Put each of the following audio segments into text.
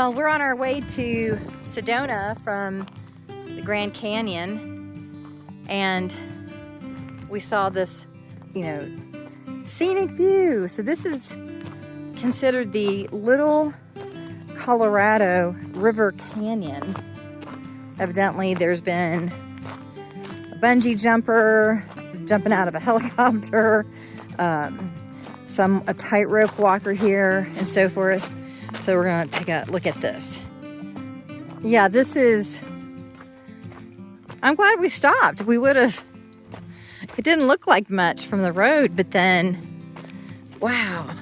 Well, we're on our way to Sedona from the Grand Canyon, and we saw this, scenic view. So this is considered the Little Colorado River Canyon. Evidently, there's been a bungee jumper jumping out of a helicopter, a tightrope walker here, and so forth. So we're gonna take a look at this. Yeah, this is, I'm glad we stopped. We would have, it didn't look like much from the road, but then, wow.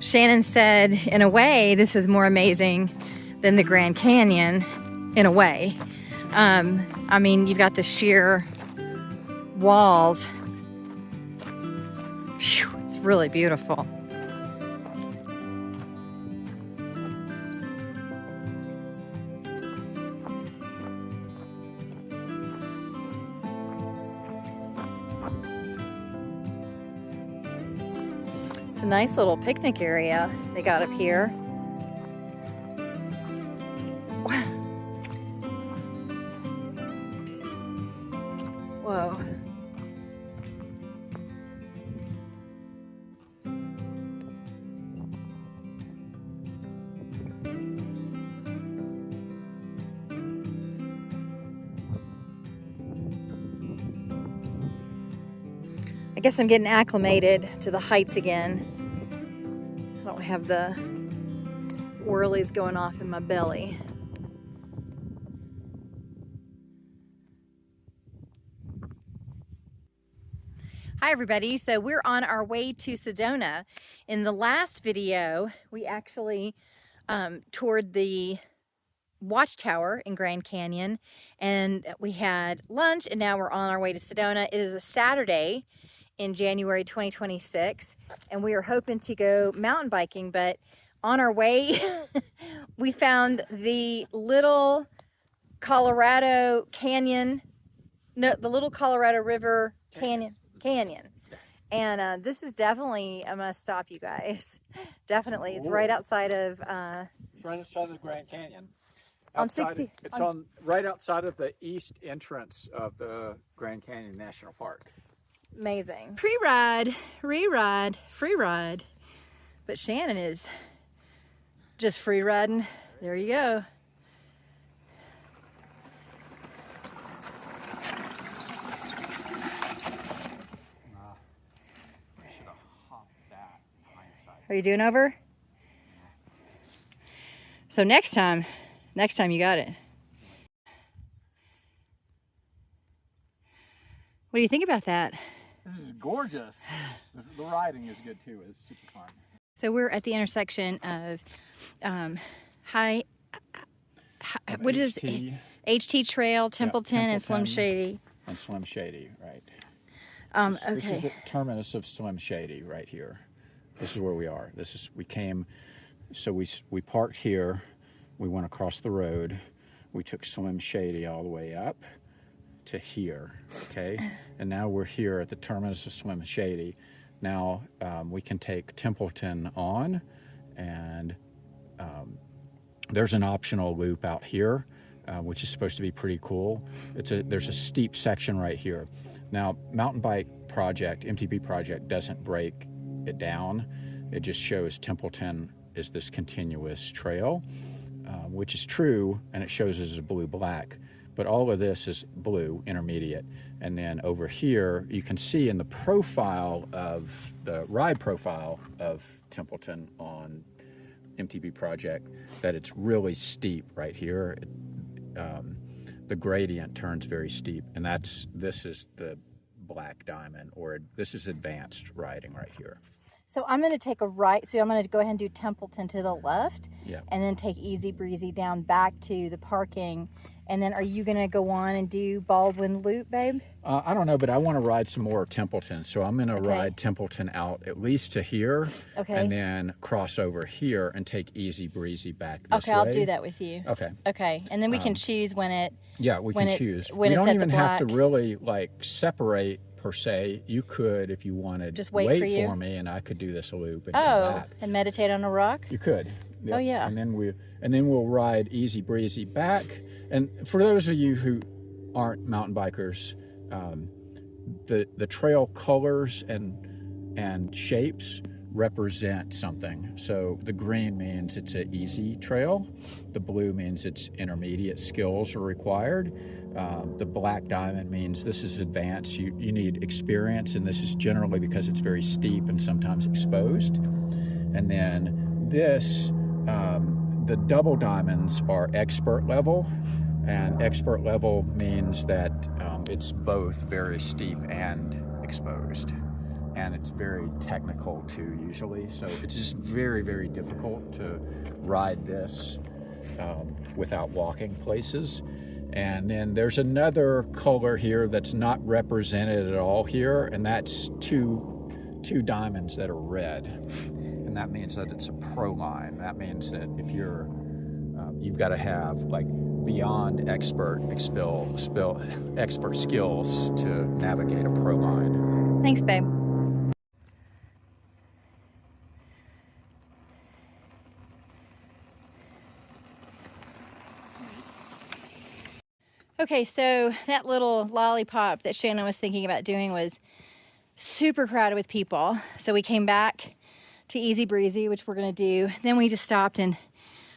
Shannon said, in a way, this is more amazing than the Grand Canyon, in a way. I mean, you've got the sheer walls. Phew, it's really beautiful. It's a nice little picnic area they got up here. Wow. Whoa. I guess I'm getting acclimated to the heights again. I don't have the whirlies going off in my belly. Hi everybody, so we're on our way to Sedona. In the last video, we actually toured the watchtower in Grand Canyon, and we had lunch, and now we're on our way to Sedona. It is a Saturday in January 2026, and we are hoping to go mountain biking, but on our way we found the Little Colorado Canyon, no, the Little Colorado River Canyon. And this is definitely a must stop, you guys. Definitely. It's right outside of it's right outside of the Grand Canyon. On 60. It's on right outside of the east entrance of the Grand Canyon National Park. Amazing. Pre-ride, re-ride, free ride. But Shannon is just free riding. There you go. I should have hopped that in hindsight. Are you doing over? So next time you got it. What do you think about that? This is gorgeous. The riding is good too. It's super fun. So we're at the intersection of what is HT Trail, Templeton, and Slim Shady. And Slim Shady, right. Okay. This is the terminus of Slim Shady right here. This is where we are. We came, so we parked here. We went across the road. We took Slim Shady all the way up to here, okay? And now we're here at the terminus of Slim Shady. Now we can take Templeton on, and there's an optional loop out here, which is supposed to be pretty cool. There's a steep section right here. Now, Mountain Bike Project, MTB Project, doesn't break it down. It just shows Templeton is this continuous trail, which is true, and it shows as a blue-black. But all of this is blue, intermediate. And then over here, you can see in the profile of the ride profile of Templeton on MTB Project that it's really steep right here. The gradient turns very steep, and this is the black diamond, or this is advanced riding right here. So I'm going to take a right, so I'm going to go ahead and do Templeton to the left, yeah, and then take Easy Breezy down back to the parking. And then are you going to go on and do Baldwin Loop, babe? I don't know, but I want to ride some more Templeton. So I'm going to ride Templeton out at least to here, and then cross over here and take Easy Breezy back this way. Okay, I'll do that with you. Okay. Okay, and then we can choose when it... Yeah, we can choose. When we it's don't at even the have to black. really like separate per se. You could, if you wanted, just wait for me, and I could do this loop and come come back. And meditate on a rock? You could. Yep. Oh yeah. And then we'll ride easy breezy back. And for those of you who aren't mountain bikers, the trail colors and shapes represent something. So the green means it's an easy trail. The blue means it's intermediate skills are required. The black diamond means this is advanced. You need experience, and this is generally because it's very steep and sometimes exposed. And then this, the double diamonds are expert level, and expert level means that it's both very steep and exposed. And it's very technical too, usually. So it's just very, very difficult to ride this without walking places. And then there's another color here that's not represented at all here, and that's two diamonds that are red. And that means that it's a pro line. That means that if you're, you've got to have like beyond expert skills to navigate a pro line. Thanks, babe. Okay, so that little lollipop that Shannon was thinking about doing was super crowded with people. So we came back to Easy Breezy, which we're gonna do. Then we just stopped and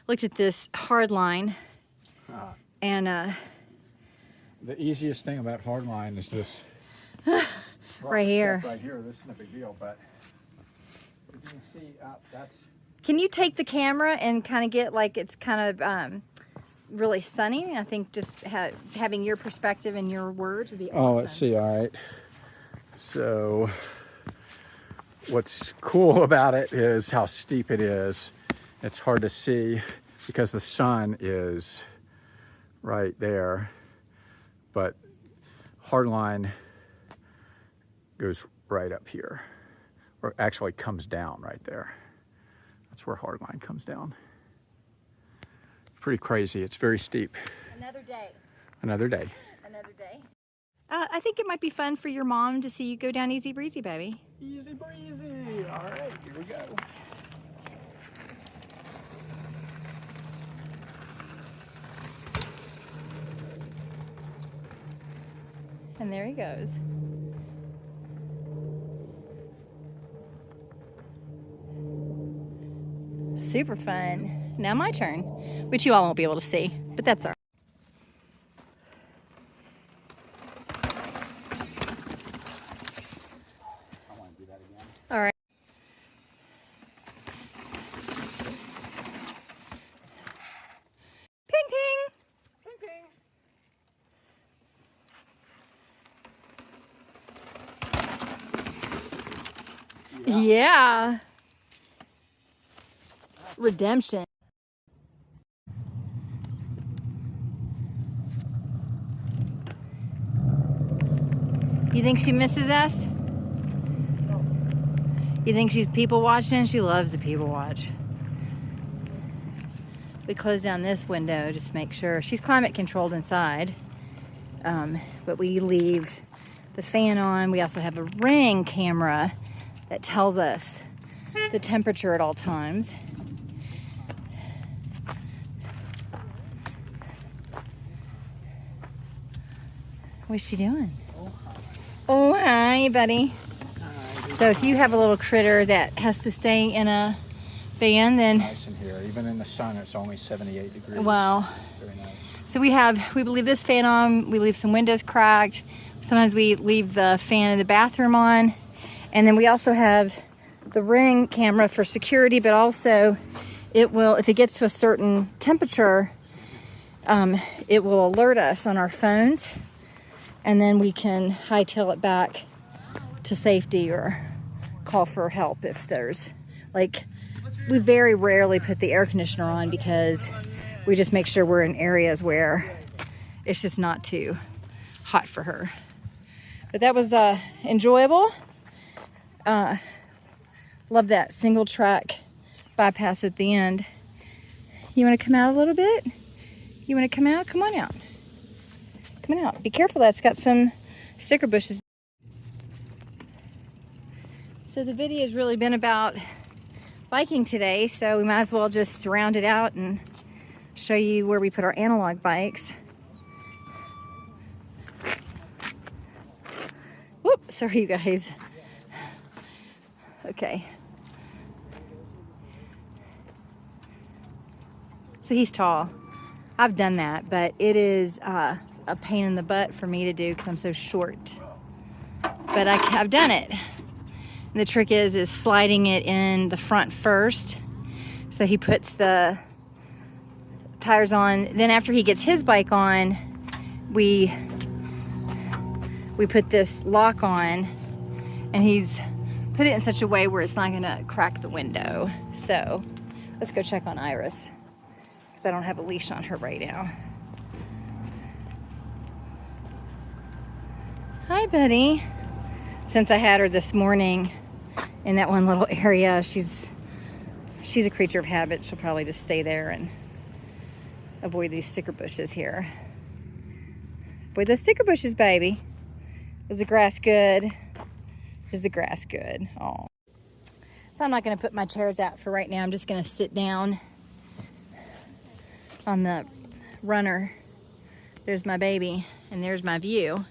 looked at this hard line. And the easiest thing about hardline is this right here. Right here, this isn't a big deal, but if you can see up, that's... Can you take the camera and kind of get like it's kind of really sunny? I think just having your perspective and your words would be awesome. Oh, let's see. All right. So what's cool about it is how steep it is. It's hard to see because the sun is right there, but hardline goes right up here, or actually comes down right there. That's where hardline comes down. Pretty crazy. It's very steep. Another day. Another day. Another day. I think it might be fun for your mom to see you go down Easy Breezy, baby. Easy breezy. All right, here we go. And there he goes. Super fun. Now my turn, which you all won't be able to see, but that's all right. I want to do that again. All right. Ping, ping. Ping, ping. Yeah. Redemption. You think she misses us? You think she's people watching? She loves to people watch. We close down this window just to make sure. She's climate controlled inside. But we leave the fan on. We also have a Ring camera that tells us the temperature at all times. What's she doing? Oh, hi, buddy. So if you have a little critter that has to stay in a van, then... Nice in here. Even in the sun, it's only 78 degrees. Wow. Very nice. So we leave this fan on, we leave some windows cracked. Sometimes we leave the fan in the bathroom on. And then we also have the Ring camera for security, but also it will, if it gets to a certain temperature, it will alert us on our phones. And then we can hightail it back to safety or call for help if there's, like, we very rarely put the air conditioner on because we just make sure we're in areas where it's just not too hot for her. But that was enjoyable. Love that single track bypass at the end. You want to come out a little bit? You want to come out? Come on out. Come on out. Be careful, that's got some sticker bushes. So the video has really been about biking today, so we might as well just round it out and show you where we put our analog bikes. Whoop, sorry you guys. Okay. So he's tall. I've done that, but it is a pain in the butt for me to do because I'm so short. But I've done it. And the trick is sliding it in the front first. So he puts the tires on. Then after he gets his bike on, we put this lock on, and he's put it in such a way where it's not gonna crack the window. So let's go check on Iris, because I don't have a leash on her right now. Hi, buddy. Since I had her this morning in that one little area, she's a creature of habit. She'll probably just stay there and avoid these sticker bushes here. Avoid those sticker bushes, baby. Is the grass good? Is the grass good? Oh. So I'm not going to put my chairs out for right now. I'm just going to sit down on the runner. There's my baby, and there's my view.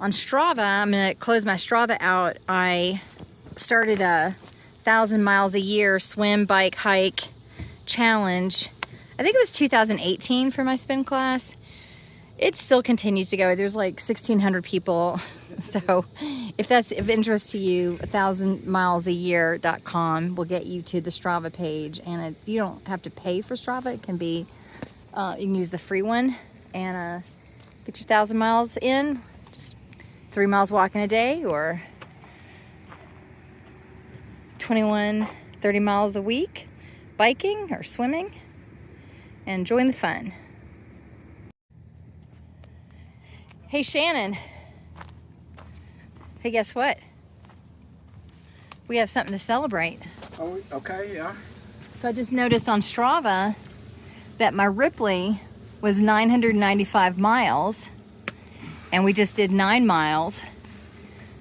On Strava, I'm going to close my Strava out. I started a 1,000 miles a year swim, bike, hike challenge. I think it was 2018 for my spin class. It still continues to go. There's like 1,600 people. So if that's of interest to you, 1000milesayear.com will get you to the Strava page. And you don't have to pay for Strava. It can be, you can use the free one and get your 1,000 miles in. Just 3 miles walking a day, or 21, 30 miles a week biking or swimming, and enjoying the fun. Hey, Shannon. Hey, guess what? We have something to celebrate. Oh, okay, yeah. So I just noticed on Strava that my Ripley was 995 miles, and we just did 9 miles.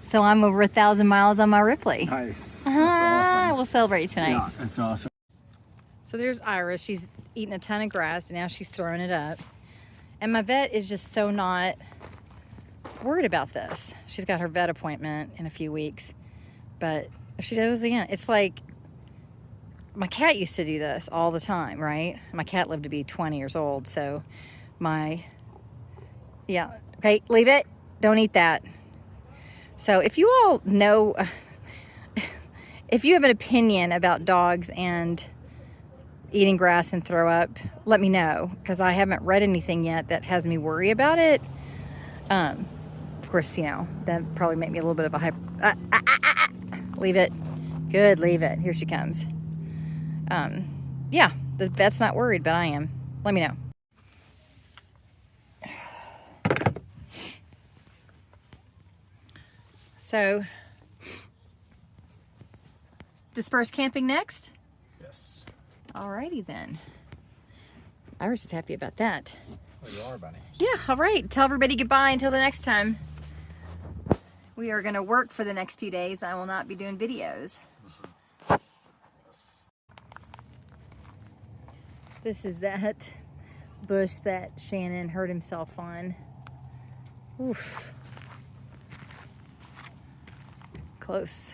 So I'm over 1,000 miles on my Ripley. Nice. That's awesome. We'll celebrate tonight. Yeah, that's awesome. So there's Iris. She's eating a ton of grass, and now she's throwing it up. And my vet is just so not worried about this. She's got her vet appointment in a few weeks. But if she does again, it's like my cat used to do this all the time, right? My cat lived to be 20 years old. So yeah. Okay, leave it. Don't eat that. So if you all know, if you have an opinion about dogs and eating grass and throw up, let me know, because I haven't read anything yet that has me worry about it. Of course, you know, that probably make me a little bit of a leave it. Good, leave it. Here she comes. Yeah, the vet's not worried, but I am. Let me know. So, dispersed camping next? Yes. Alrighty then. Iris is happy about that. Well, you are, Bunny. Yeah, all right. Tell everybody goodbye until the next time. We are going to work for the next few days. I will not be doing videos. This is that bush that Shannon hurt himself on. Oof. Close.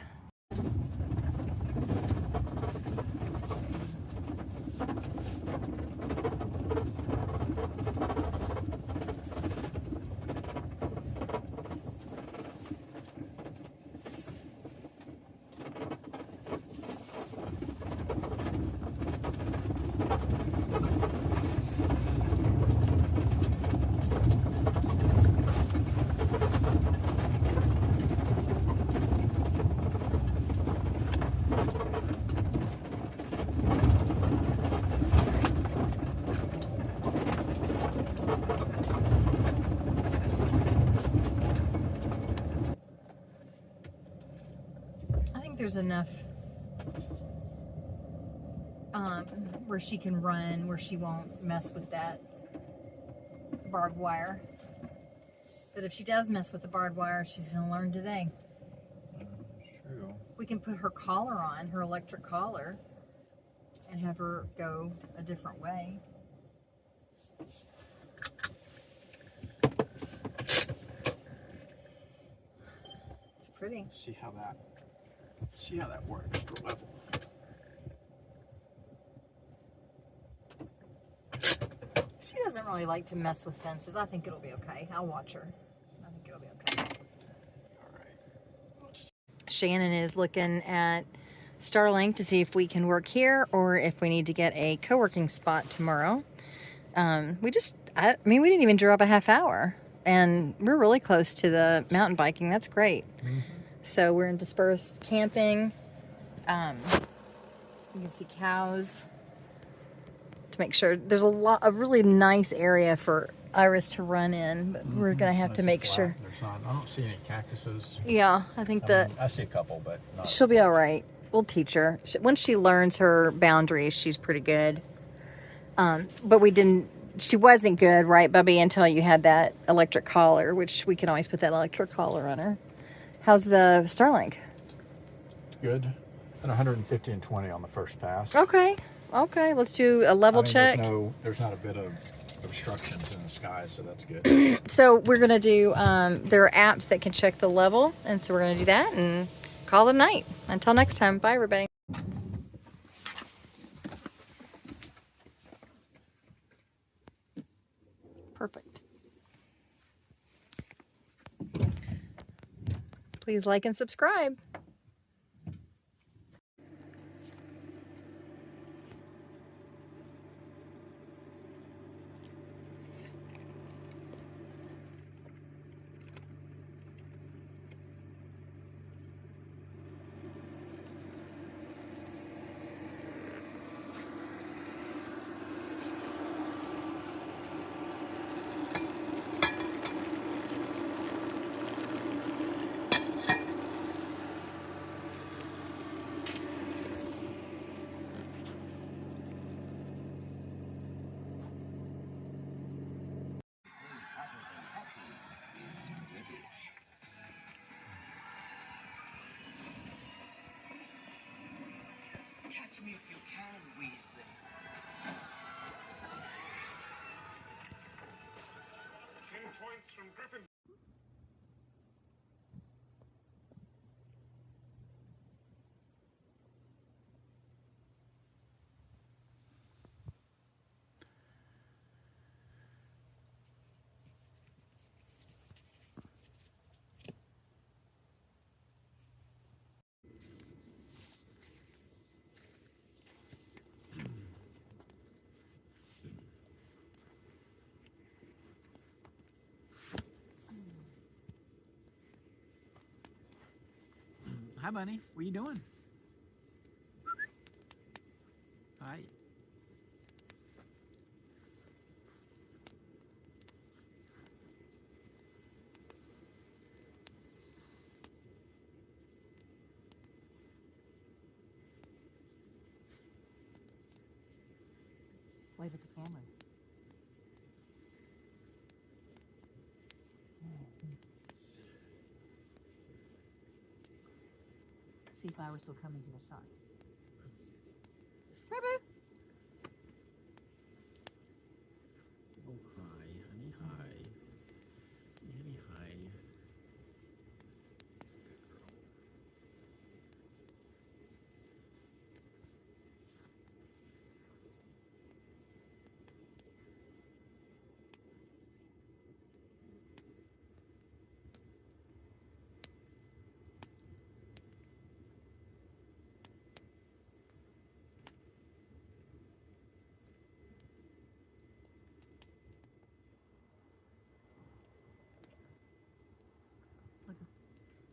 There's enough where she can run, where she won't mess with that barbed wire. But if she does mess with the barbed wire, she's going to learn today. Sure. can put her collar on, her electric collar, and have her go a different way. It's pretty. See how that works for Revel. She doesn't really like to mess with fences. I think it'll be okay. I'll watch her. I think it'll be okay. All right. Shannon is looking at Starlink to see if we can work here or if we need to get a co-working spot tomorrow. I mean, we didn't even drive a half hour, and we're really close to the mountain biking. That's great. Mm-hmm. So we're in Dispersed camping. You can see cows. To make sure there's a really nice area for Iris to run in, but we're gonna have to make sure. There's not. I don't see any cactuses. Yeah, I think that I see a couple, but not. she'll be all right. We'll teach her. Once she learns her boundaries, she's pretty good. But she wasn't good, right, Bubby, until you had that electric collar, which we can always put that electric collar on her. How's the Starlink? Good. And 150 and 20 on the first pass. Okay. Let's do a level check. There's not a bit of obstructions in the sky, so that's good. So we're gonna do. There are apps that can check the level, and so we're gonna do that and call it a night. Until next time, bye everybody. Perfect. Please like and subscribe. Catch me if you can, Weasley. 10 points from Griffin. Hi, Bunny. What are you doing? Hi. Wave at the camera. See if Iris will come into the shot. Bye bye. Oh, hi, honey, hi. Honey, hi.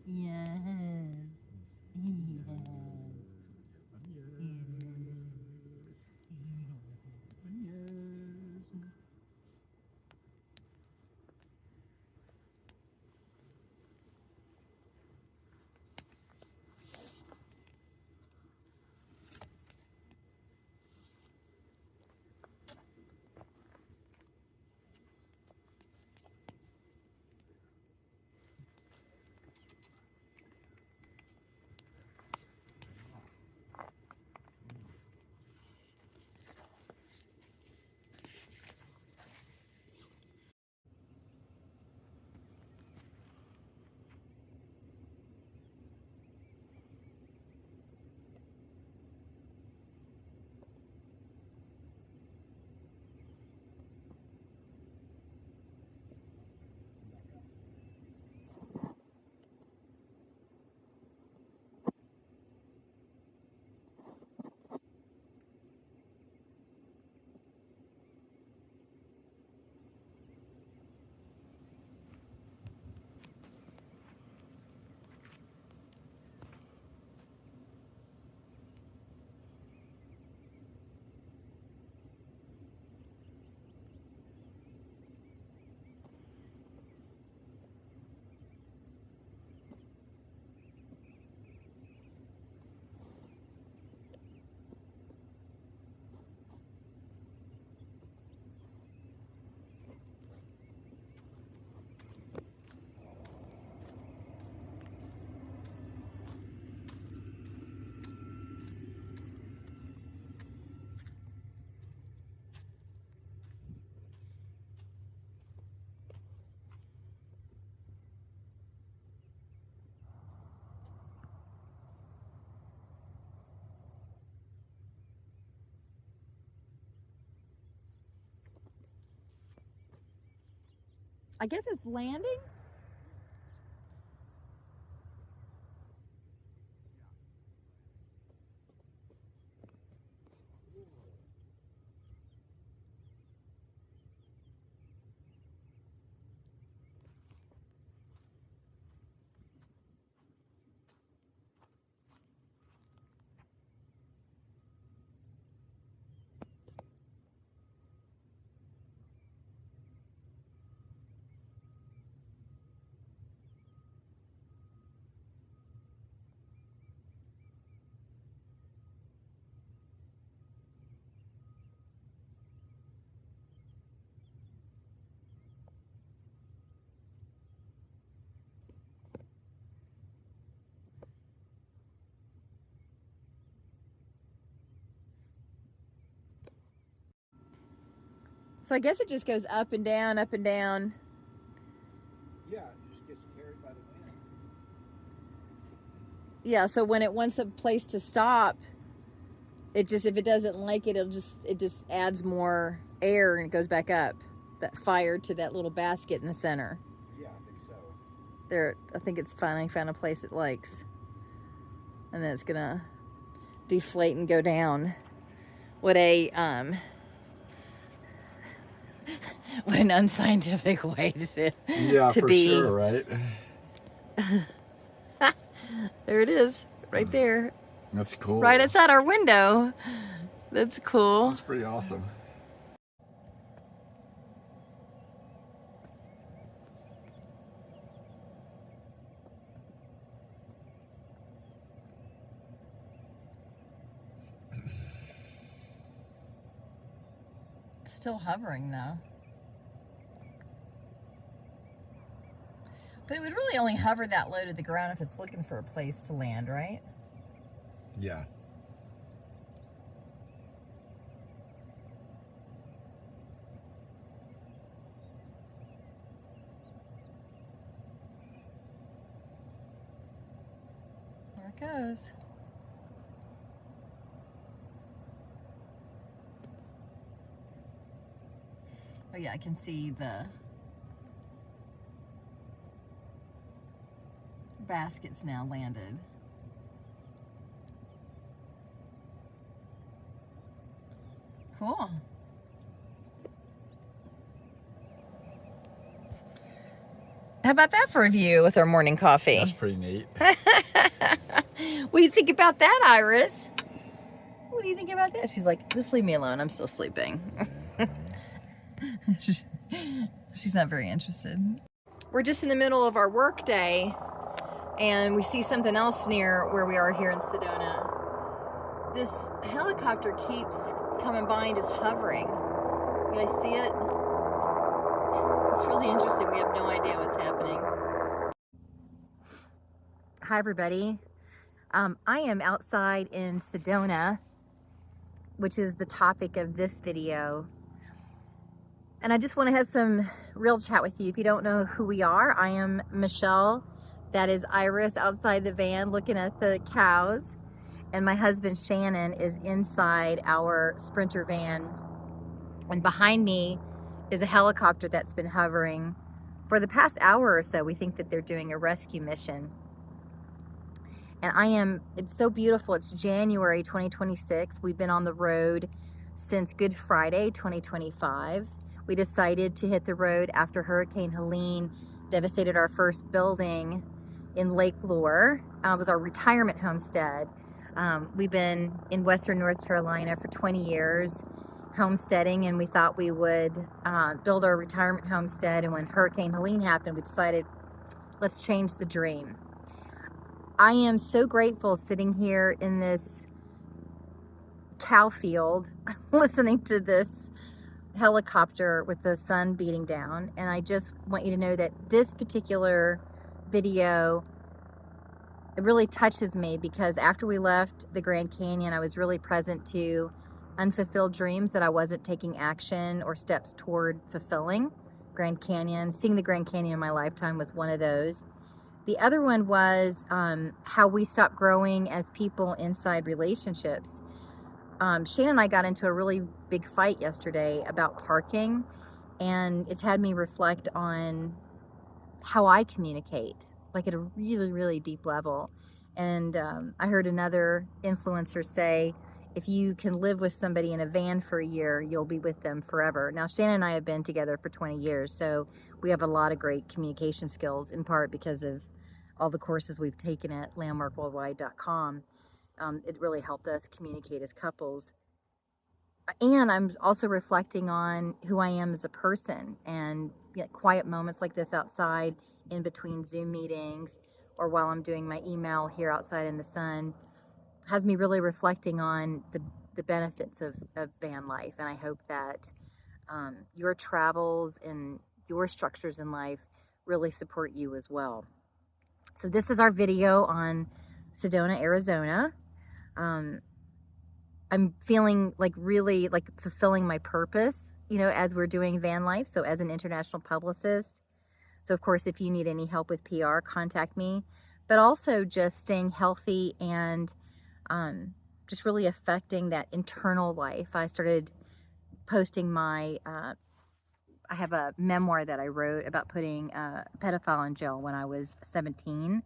Yes. Yes. I guess it's landing. So I guess it just goes up and down, up and down. Yeah, it just gets carried by the wind. Yeah, so when it wants a place to stop, it just, if it doesn't like it, it just adds more air and it goes back up. That fire to that little basket in the center. Yeah, I think so. There, I think it's finally found a place it likes. And then it's gonna deflate and go down. What a what an unscientific way to be. Sure, right? There it is, right there, That's cool. right outside our window. That's cool. That's pretty awesome. Still hovering though. But it would really only hover that low to the ground if it's looking for a place to land, right? Yeah. There it goes. Oh yeah, I can see the baskets now landed. Cool. How about that for a view with our morning coffee? That's pretty neat. What do you think about that, Iris? What do you think about that? She's like, just leave me alone. I'm still sleeping. She's not very interested. We're just in the middle of our work day and we see something else near where we are here in Sedona. This helicopter keeps coming by and just hovering. You guys see it? It's really interesting. We have no idea what's happening. Hi everybody. I am outside in Sedona, which is the topic of this video. And I just want to have some real chat with you. If you don't know who we are, I am Michelle. That is Iris outside the van looking at the cows. And my husband Shannon is inside our Sprinter van. And behind me is a helicopter that's been hovering for the past hour or so. We think that they're doing a rescue mission. And it's so beautiful. It's January 2026. We've been on the road since Good Friday 2025. We decided to hit the road after Hurricane Helene devastated our first building in Lake Lure. It was our retirement homestead. We've been in Western North Carolina for 20 years homesteading, and we thought we would build our retirement homestead. And when Hurricane Helene happened, we decided, let's change the dream. I am so grateful sitting here in this cow field listening to this helicopter with the sun beating down. And I just want you to know that this particular video, it really touches me because after we left the Grand Canyon, I was really present to unfulfilled dreams that I wasn't taking action or steps toward fulfilling. Grand Canyon, seeing the Grand Canyon in my lifetime was one of those. The other one was how we stopped growing as people inside relationships. Shannon and I got into a really big fight yesterday about parking, and it's had me reflect on how I communicate, like at a really, really deep level. And I heard another influencer say, if you can live with somebody in a van for a year, you'll be with them forever. Now, Shannon and I have been together for 20 years, so we have a lot of great communication skills, in part because of all the courses we've taken at landmarkworldwide.com. It really helped us communicate as couples. And I'm also reflecting on who I am as a person, and quiet moments like this outside in between Zoom meetings or while I'm doing my email here outside in the sun has me really reflecting on the benefits of van life. And I hope that your travels and your structures in life really support you as well. So this is our video on Sedona, Arizona. I'm feeling like really like fulfilling my purpose, you know, as we're doing van life. So as an international publicist. So of course, if you need any help with PR, contact me, but also just staying healthy and just really affecting that internal life. I started posting my, I have a memoir that I wrote about putting a pedophile in jail when I was 17.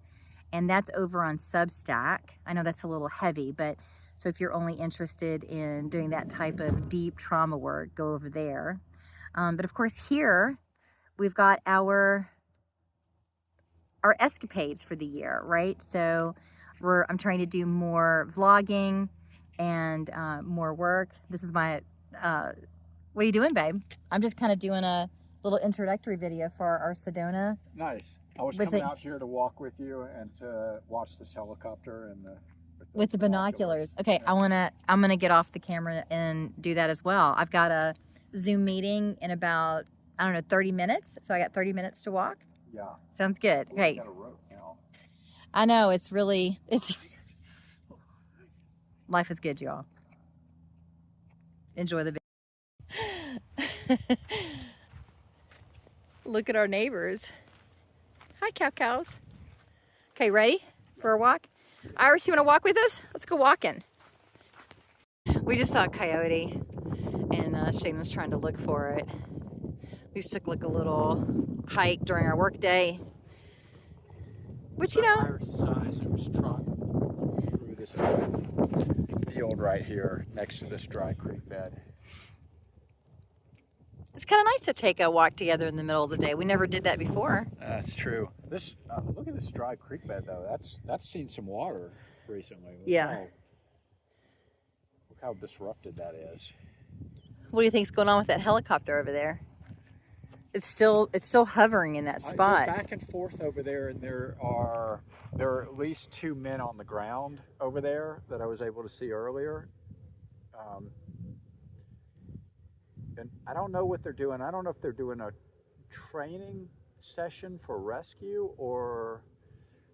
And that's over on Substack. I know that's a little heavy, but so if you're only interested in doing that type of deep trauma work, go over there. But of course here, we've got our escapades for the year, right? So I'm trying to do more vlogging and more work. This is my, what are you doing, babe? I'm just kind of doing a little introductory video for our Sedona. Nice. I was coming out here to walk with you and to watch this helicopter and with the binoculars. Okay, yeah. I'm gonna get off the camera and do that as well. I've got a Zoom meeting in about, I don't know, 30 minutes. So I got 30 minutes to walk. Yeah. Sounds good. Okay. Got a rope now. I know, it's life is good, y'all. Enjoy the video. Look at our neighbors. Hi, cows. Okay, ready for a walk? Iris, you want to walk with us? Let's go walking. We just saw a coyote, and Shane was trying to look for it. We just took like a little hike during our work day. Which, you know, Iris' size, it was trotting through this field right here next to this dry creek bed. It's kind of nice to take a walk together in the middle of the day. We never did that before. That's true. This look at this dry creek bed though. That's seen some water recently. Look how disrupted that is. What do you think's going on with that helicopter over there? It's still hovering in that spot. I go back and forth over there, and there are at least 2 men on the ground over there that I was able to see earlier. And I don't know what they're doing. I don't know if they're doing a training session for rescue or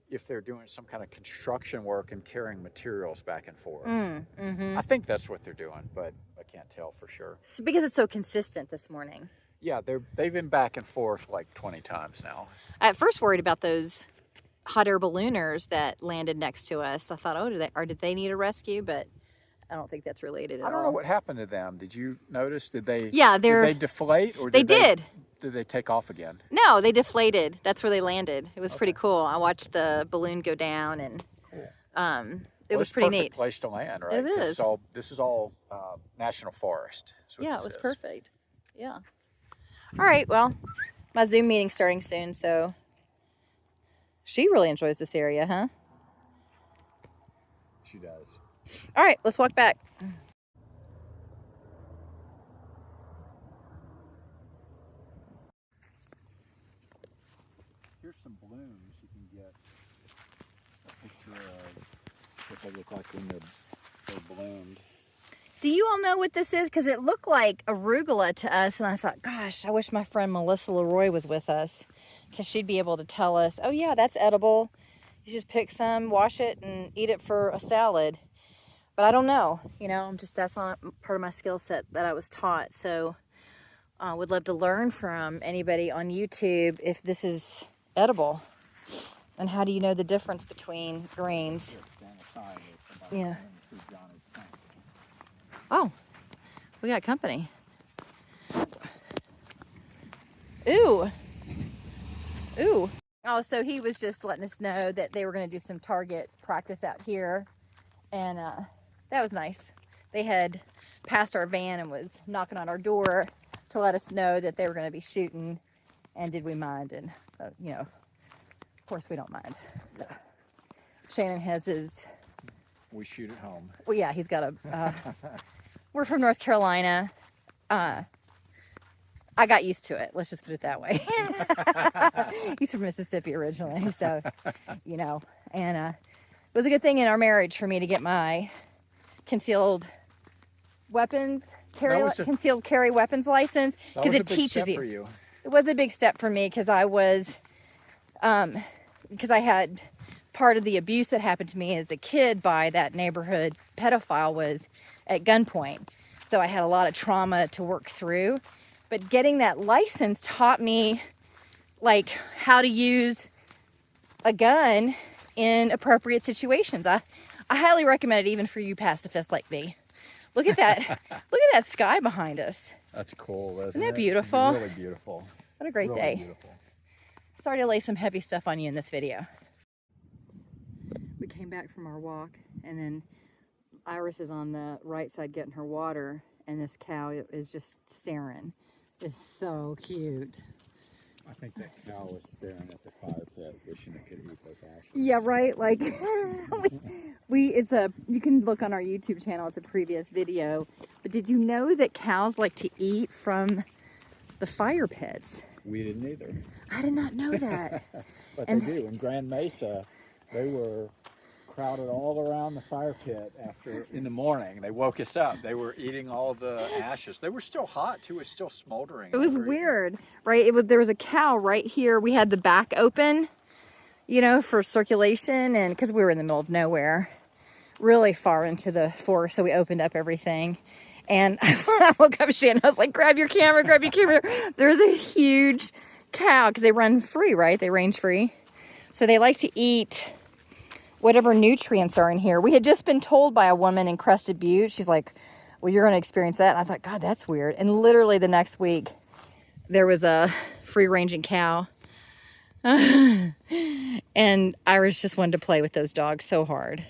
if they're doing some kind of construction work and carrying materials back and forth. I think that's what they're doing, but I can't tell for sure. So because it's so consistent this morning. Yeah, they've been back and forth like 20 times now. I at first worried about those hot air ballooners that landed next to us. I thought, oh, did they need a rescue? But I don't think that's related at all. I don't know what happened to them. Did you notice? Did they? Yeah, did they deflate or did they take off again? No, they deflated. That's where they landed. It was pretty cool. I watched the balloon go down, and it was pretty neat. Perfect place to land, right? It is. This is all national forest. Yeah, it was perfect. Yeah. All right. Well, my Zoom meeting's starting soon, so she really enjoys this area, huh? She does. All right, let's walk back. Here's some balloons. You can get a picture of what they look like when they're ballooned. Do you all know what this is? Because it looked like arugula to us, and I thought, gosh, I wish my friend Melissa Leroy was with us, because she'd be able to tell us, oh yeah, that's edible. You just pick some, wash it, and eat it for a salad. But I don't know, you know, that's not part of my skill set that I was taught. So I would love to learn from anybody on YouTube if this is edible. And how do you know the difference between grains? Yeah. Oh, we got company. Ooh. Ooh. Oh, so he was just letting us know that they were going to do some target practice out here. And that was nice. They had passed our van and was knocking on our door to let us know that they were going to be shooting. And did we mind? And, you know, of course we don't mind. So Shannon has his... We shoot at home. Well, yeah, he's got a... we're from North Carolina. I got used to it. Let's just put it that way. He's from Mississippi originally, so, you know. And it was a good thing in our marriage for me to get my concealed carry weapons license, because it teaches you. It was a big step for me because I was, because I had part of the abuse that happened to me as a kid by that neighborhood pedophile was at gunpoint. So I had a lot of trauma to work through. But getting that license taught me, like, how to use a gun in appropriate situations. I highly recommend it, even for you pacifists like me. Look at that. Look at that sky behind us. That's cool, isn't it? Isn't that beautiful? It's really beautiful. What a great really day. Beautiful. Sorry to lay some heavy stuff on you in this video. We came back from our walk, and then Iris is on the right side getting her water, and this cow is just staring. It's so cute. I think that cow was staring at the fire pit, wishing it could eat those ashes. Yeah, right. Like, you can look on our YouTube channel. It's a previous video. But did you know that cows like to eat from the fire pits? We didn't either. I did not know that. But they do. In Grand Mesa, they were crowded all around the fire pit in the morning. They woke us up. They were eating all the ashes. They were still hot too. It was still smoldering. It was weird, right? There was a cow right here. We had the back open, you know, for circulation, and because we were in the middle of nowhere, really far into the forest, so we opened up everything. And when I woke up, Shannon, I was like, grab your camera, grab your camera. There's a huge cow, because they run free, right? They range free. So they like to eat whatever nutrients are in here. We had just been told by a woman in Crested Butte, she's like, well, you're going to experience that. And I thought, God, that's weird. And literally the next week, there was a free-ranging cow. And Iris just wanted to play with those dogs so hard.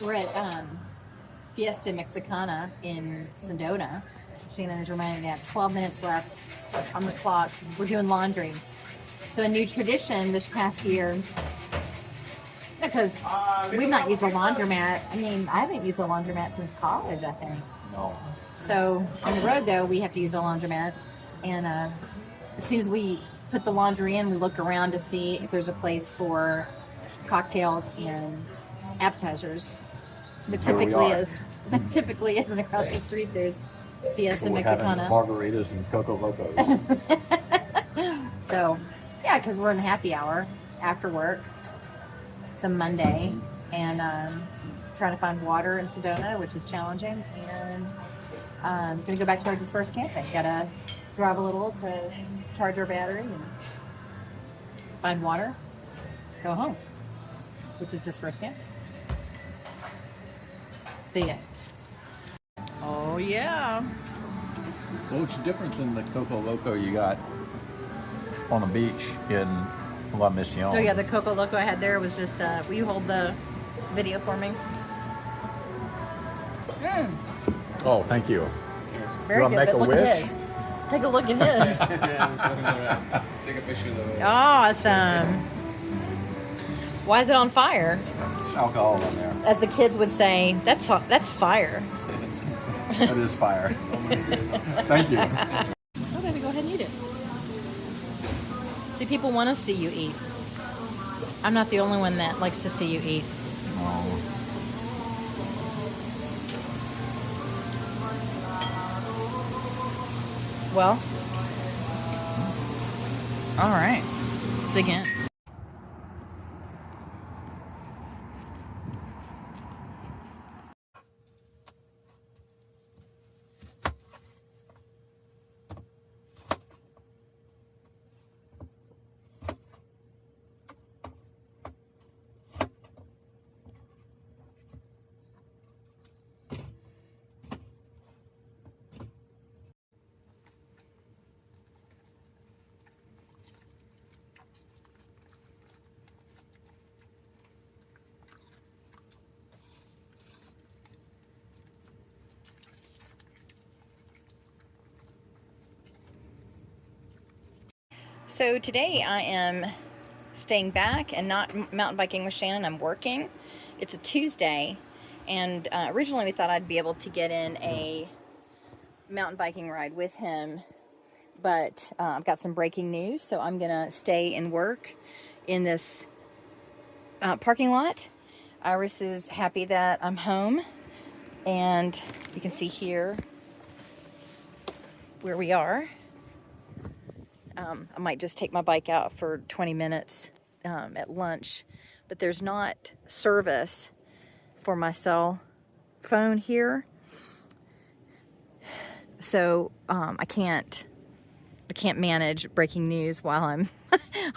We're at Fiesta Mexicana in Sedona. Shannon is reminding me I have 12 minutes left on the clock. We're doing laundry. So a new tradition this past year, because we've not used a laundromat. I mean, I haven't used a laundromat since college, I think. No. So on the road, though, we have to use a laundromat. And as soon as we put the laundry in, we look around to see if there's a place for cocktails and appetizers. But typically isn't across the street. There's Fiesta Mexicana. Margaritas and Coco Locos. So, yeah, because we're in the happy hour. It's after work. It's a Monday. And trying to find water in Sedona, which is challenging. And going to go back to our Dispersed camping. Got to drive a little to charge our battery and find water. Go home, which is Dispersed camping. See ya. Oh, yeah. Well, it's different than the Coco Loco you got on the beach in La Mission. Oh, yeah, the Coco Loco I had there was just, will you hold the video for me? Oh, thank you. Very you good, make but a look wish? at his. Take a look at his. Take a picture of the... Awesome. Why is it on fire? There's alcohol in there. As the kids would say, that's fire. That is fire. Thank you. Oh, baby, go ahead and eat it. See, people want to see you eat. I'm not the only one that likes to see you eat. Oh. Well, all right, let's dig in. So today I am staying back and not mountain biking with Shannon. I'm working. It's a Tuesday, and originally we thought I'd be able to get in a mountain biking ride with him, but I've got some breaking news, so I'm gonna stay and work in this parking lot. Iris is happy that I'm home, and you can see here where we are. I might just take my bike out for 20 minutes at lunch, but there's not service for my cell phone here, so I can't manage breaking news while I'm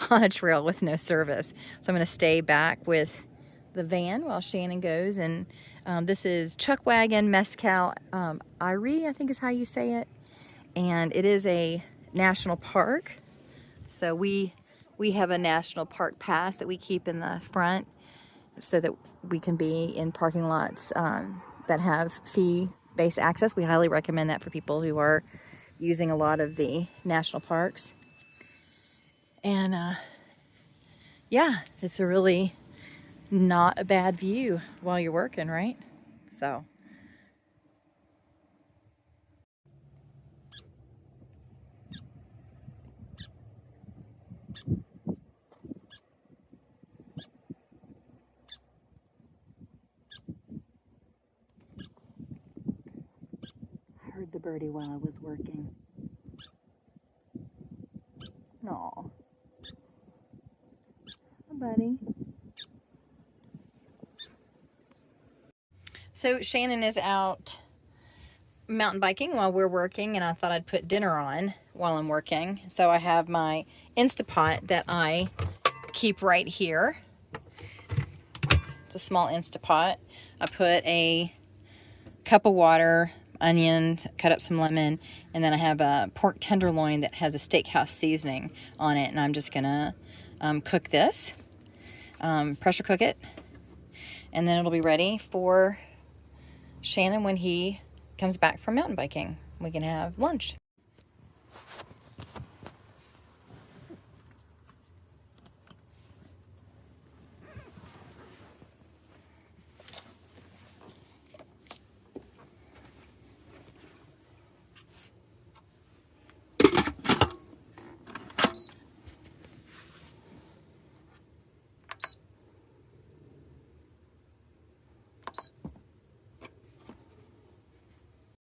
on a trail with no service. So I'm going to stay back with the van while Shannon goes, and this is Chuckwagon Mezcal Irie, I think is how you say it, and it is a national park. So we have a national park pass that we keep in the front so that we can be in parking lots that have fee-based access. We highly recommend that for people who are using a lot of the national parks. And yeah, it's a really not a bad view while you're working, right? So I heard the birdie while I was working. Aw. Hi, buddy. So Shannon is out mountain biking while we're working, and I thought I'd put dinner on while I'm working. So I have my Instapot that I keep right here. It's a small Instapot. I put a cup of water, onions, cut up some lemon, and then I have a pork tenderloin that has a steakhouse seasoning on it, and I'm just gonna cook this, pressure cook it, and then it'll be ready for Shannon when he comes back from mountain biking. We can have lunch.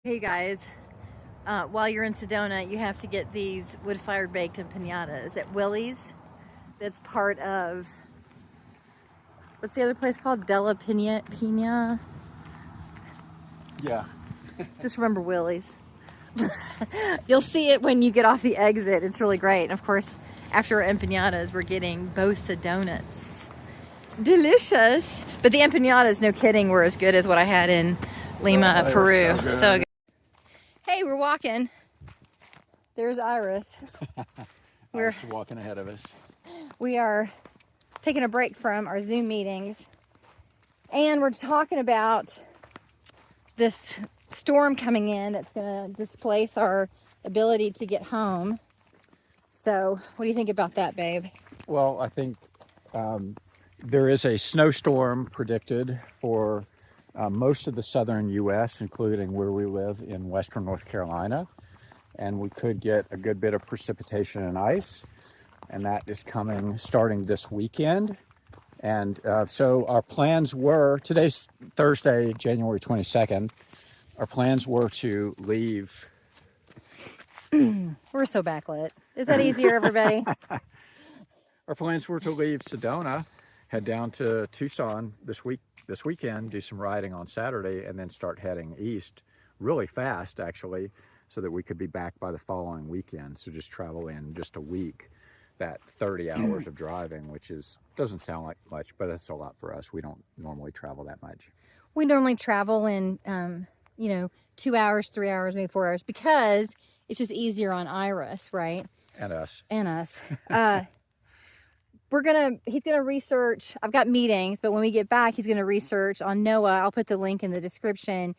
Hey guys, while you're in Sedona, you have to get these wood-fired baked empanadas at Willie's. That's part of, what's the other place called? Della Pina? Yeah. Just remember Willie's. You'll see it when you get off the exit. It's really great. And of course, after our empanadas, we're getting Bosa donuts. Delicious. But the empanadas, no kidding, were as good as what I had in Lima, Peru. So good. Hey, we're walking. There's Iris. We're walking ahead of us. We are taking a break from our Zoom meetings, and we're talking about this storm coming in that's going to displace our ability to get home. So what do you think about that, babe? Well, I think there is a snowstorm predicted for most of the southern U.S., including where we live in western North Carolina, and we could get a good bit of precipitation and ice, and that is coming starting this weekend. And so our plans were, today's Thursday, January 22nd, our plans were to leave. We're so backlit. Is that easier, everybody? Our plans were to leave Sedona, head down to Tucson this weekend, do some riding on Saturday, and then start heading east really fast, actually, so that we could be back by the following weekend. So just travel in just a week, that 30 hours of driving, which doesn't sound like much, but it's a lot for us. We don't normally travel that much. We normally travel in, 2 hours, 3 hours, maybe 4 hours, because it's just easier on Iris, right? And us. And us. He's gonna research. I've got meetings, but when we get back, he's gonna research on NOAA. I'll put the link in the description,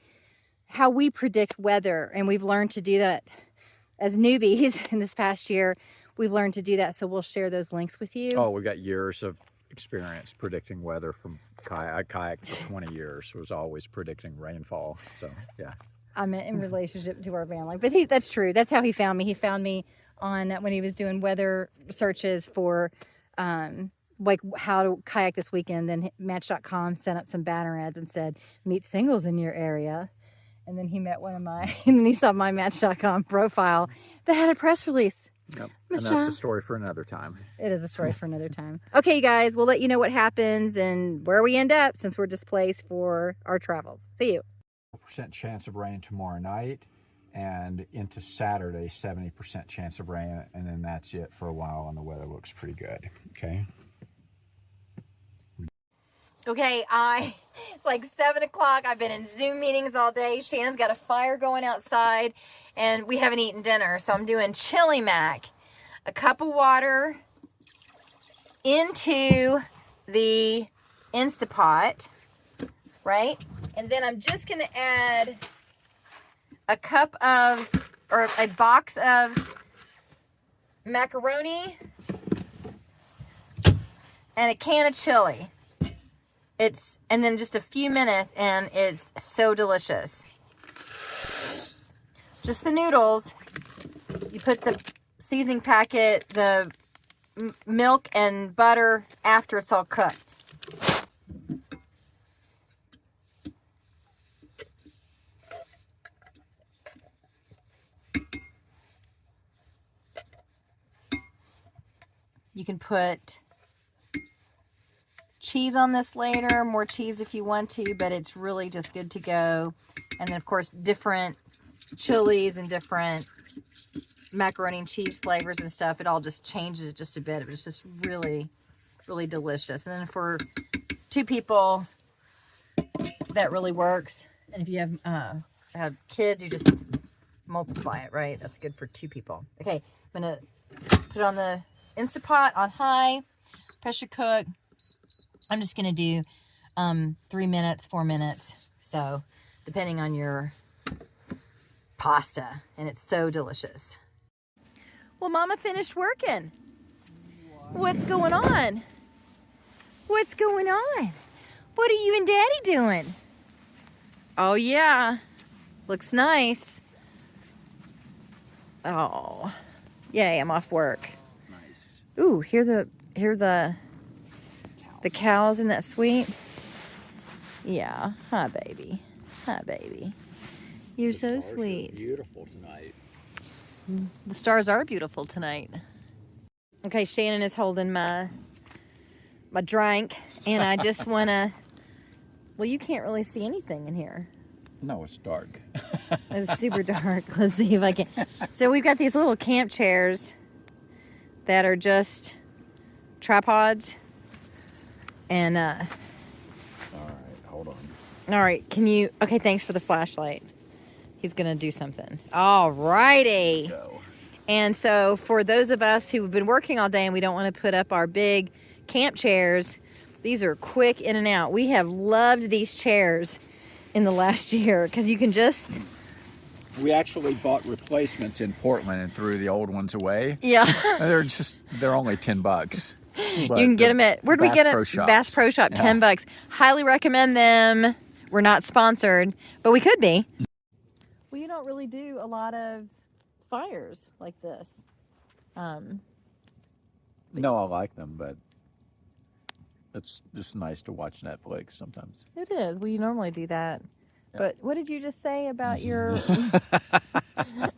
how we predict weather. And we've learned to do that as newbies in this past year. we've learned to do that. So we'll share those links with you. Oh, we got years of experience predicting weather from kayak. I kayaked for 20 years. Was always predicting rainfall. So yeah. I meant in relationship to our van life, but that's true. That's how he found me. He found me on when he was doing weather searches for like how to kayak this weekend. Then Match.com sent up some banner ads and said meet singles in your area. And then he met one of my, and then he saw my Match.com profile that had a press release. Yep. And that's a story for another time. It is a story for another time. Okay, you guys, we'll let you know what happens and where we end up since we're displaced for our travels. See you. % chance of rain tomorrow night, and into Saturday 70% chance of rain, and then that's it for a while, and the weather looks pretty good. Okay. Okay, it's like 7 o'clock. I've been in Zoom meetings all day. Shannon's got a fire going outside, and we haven't eaten dinner, so I'm doing chili mac. A cup of water into the Instapot, right? And then I'm just going to add a cup of, or a box of macaroni and a can of chili. And then just a few minutes, and it's so delicious. Just the noodles. You put the seasoning packet, the milk and butter after it's all cooked. You can put cheese on this later, more cheese if you want to, but it's really just good to go. And then of course different chilies and different macaroni and cheese flavors and stuff, it all just changes it just a bit. It's just really, really delicious. And then for 2 people, that really works. And if you have kids, you just multiply it, right? That's good for 2 people. Okay, I'm gonna put it on the Instapot on high, pressure cook. I'm just going to do 3 minutes, 4 minutes. So depending on your pasta. And it's so delicious. Well, Mama finished working. What's going on? What's going on? What are you and Daddy doing? Oh, yeah. Looks nice. Oh. Yay, I'm off work. Nice. Ooh, hear the cows in that sweet? Yeah. Hi, baby. Hi, baby. You're so sweet. Beautiful tonight. The stars are beautiful tonight. Okay, Shannon is holding my drink, and I just want to... Well, you can't really see anything in here. No, it's dark. It's super dark. Let's see if I can... So we've got these little camp chairs that are just tripods. And, All right, hold on. all right, can you... Okay, thanks for the flashlight. He's going to do something. All righty. Go. And so for those of us who've been working all day and we don't want to put up our big camp chairs, these are quick in and out. We have loved these chairs in the last year because you can just... We actually bought replacements in Portland and threw the old ones away. Yeah. They're only $10. You can get them at... Where'd we get them? Bass Pro Shop, yeah. $10. Highly recommend them. We're not sponsored, but we could be. Well, you don't really do a lot of fires like this. No, I like them, but it's just nice to watch Netflix sometimes. It is. Well, you normally do that. Yeah. But what did you just say about your...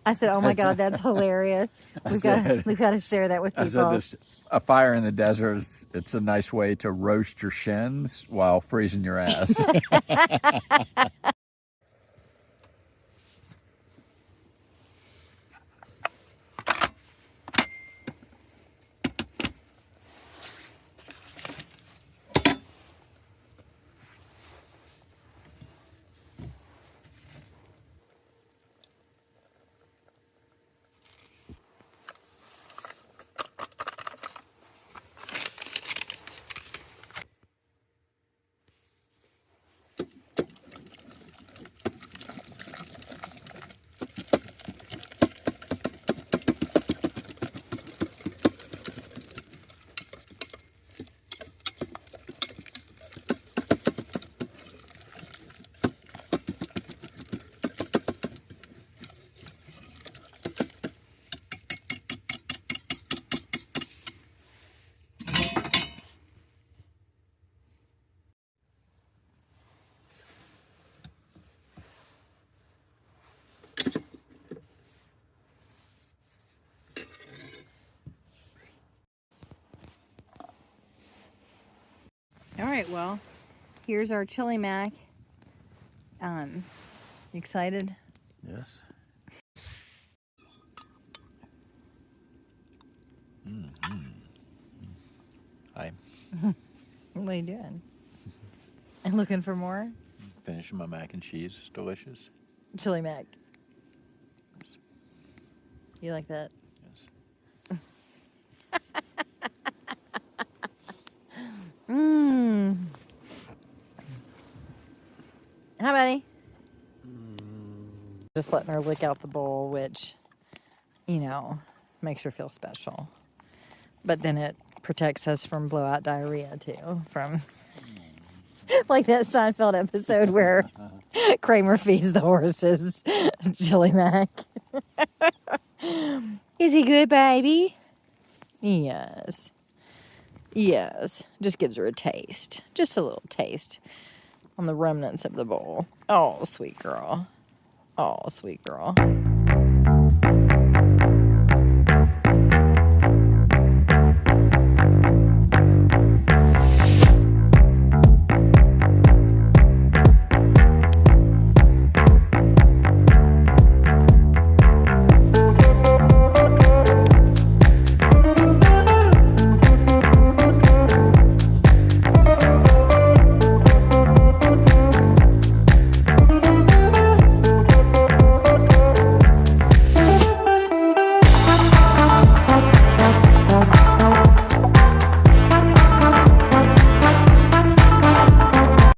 I said, oh my God, that's hilarious. We've got to share that with people. I said a fire in the desert, it's a nice way to roast your shins while freezing your ass. right, well, here's our chili mac. Excited? Yes. Hi. What are you doing? And looking for more? Finishing my mac and cheese. It's delicious. Chili mac. You like that? Yes. Mmm. Hi, buddy. Just letting her lick out the bowl, which, you know, makes her feel special. But then it protects us from blowout diarrhea, too. From, like that Seinfeld episode where Kramer feeds the horses chili mac. Is he good, baby? Yes. Yes. Just gives her a taste. Just a little taste on the remnants of the bowl. Oh, sweet girl. Oh, sweet girl.